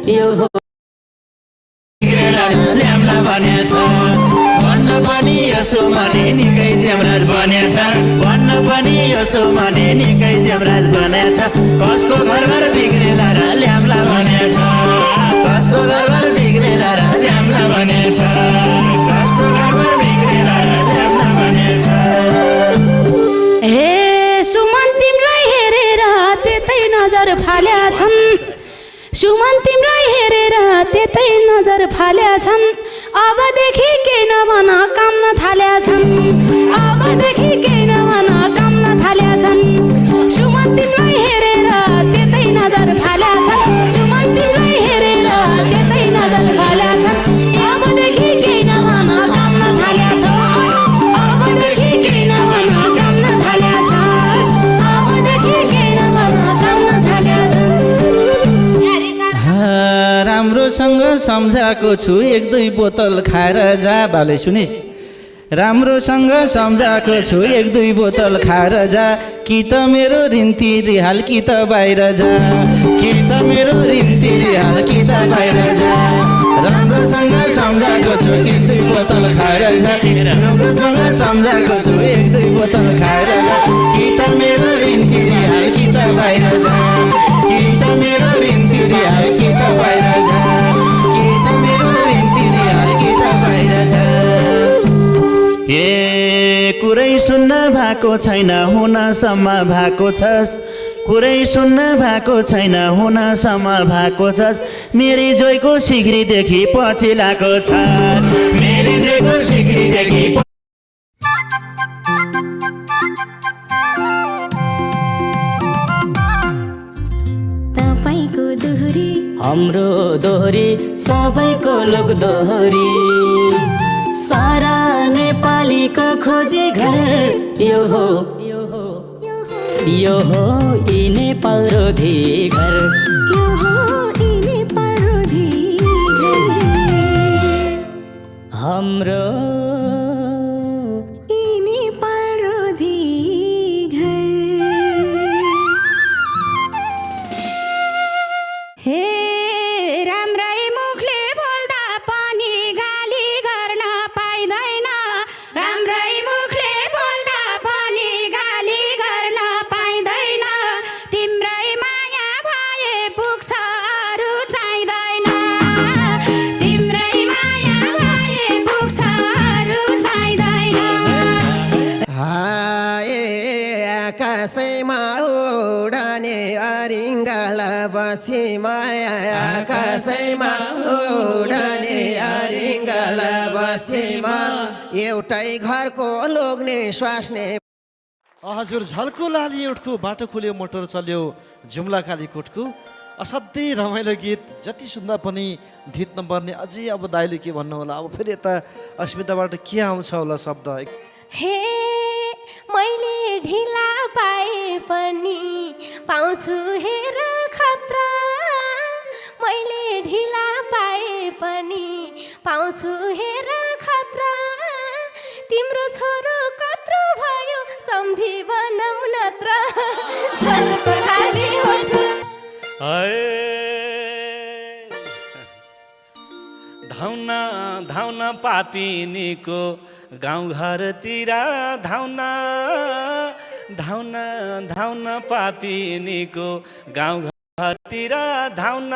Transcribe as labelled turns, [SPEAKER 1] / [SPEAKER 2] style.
[SPEAKER 1] यो हो
[SPEAKER 2] ल्याम्ला बनेछ भन्न पनि यसो भने निकै जेमराज बनेछ भन्न पनि यसो भने निकै जेमराज बनेछ कसको घरबार बिग्रेला र ल्याम्ला बनेछ कसको घरबार बिग्रेला र ल्याम्ला बनेछ कसको घरबार बिग्रेला र ल्याम्ला बनेछ
[SPEAKER 3] हे सुमन तिमीलाई हेरेर त्यतै नजर फाल्या छन् सुमन तिमीलाई हेरेर त्यतै नजर फाल्या छन् अबदेखि केही नभन काम नथाल्या छन् अबदेखि केही नभन काम नथाल्या छन् सुमन तिमीलाई हेरेर त्यतै नजर फाल्या छन् सुमन तिमीलाई हेरेर त्यतै नजर फाल्या छन् अबदेखि केही नभन काम नथाल्या छन् अबदेखि केही नभन काम नथाल्या छन् अबदेखि केही नभन काम नथाल्या छन्
[SPEAKER 4] राम्रोसँग सम्झाएको छु एक दुई बोतल खाएर जा भाले सुनिस् राम्रोसँग सम्झाएको छु एक दुई बोतल खाएर जा कि त मेरो ऋण तिरिहाल कि त बाहिर जा कि त मेरो ऋण तिरिहाल कि त बाहिर जा राम्रोसँग सम्झाएको छु एक दुई बोतल खाएर जा राम्रोसँग सम्झाएको छु एक दुई बोतल खाएर जा कि त मेरो ऋण तिरिहाल कि त बाहिर जा कि त मेरो ऋण तिरिहाल कि त बाहिर जा कि त मेरो ऋण तिरिहाल कि त बाहिर जा
[SPEAKER 2] ए कुरै सुन्न भएको छैन हुनसम्म भएको छस् कुरै सुन्न भएको छैन हुनसम्म भएको छस् मेरी जोइको सिक्रीदेखि पछि लाएको छ मेरी जोइको सिक्रीदेखि
[SPEAKER 1] तपाईको दोहोरी
[SPEAKER 5] हाम्रो दोहोरी सबैको लोक दोहोरी सारा नेपालीको खोजी घर यो हो यो हो यी नेपाल रोधी घर
[SPEAKER 1] यो हो यी नेपाल रोधी
[SPEAKER 5] हाम्रो
[SPEAKER 1] यी नेपाल रोधी घर हे राम्रै मुखले बोल्दा पनि गाली गर्न पाइँदैन राम्रै मुखले बोल्दा पनि गाली गर्न पाइँदैन तिम्रै माया भए पुग्छ अरू चाहिँदैन तिम्रै माया भए पुग्छ अरू चाहिँदैन
[SPEAKER 6] हाय आकाशैमा उडाने अरिङ्गाल बसी माया आकाशैमा उडाने अरिङ्गाल बसीमा एउटै घरको लोग्ने स्वास्ने
[SPEAKER 7] हजुर झल्को लाली एउटको बाटो खुल्यो मोटर चल्यो जुम्ला कालीकोटको असाध्यै रमाइलो गीत जति सुन्दा पनि धित नपर्ने अझै अब दाइले के भन्नु होला अब फेरि यता अस्मिताबाट के आउँछ होला शब्द
[SPEAKER 8] हे मैले ढिला पाए पनि पाउँछु हेर खतरा मैले ढिला पाए पनि पाउँछु हेर खतरा तिम्रो छोरो कत्रो भयो सम्धी बनाऊ नत्र झल्को लाली ओठको
[SPEAKER 9] धाउन धाउन पापिनीको गाउँघरतिर धाउन धाउन धाउन पापिनीको गाउँघरतिर धाउन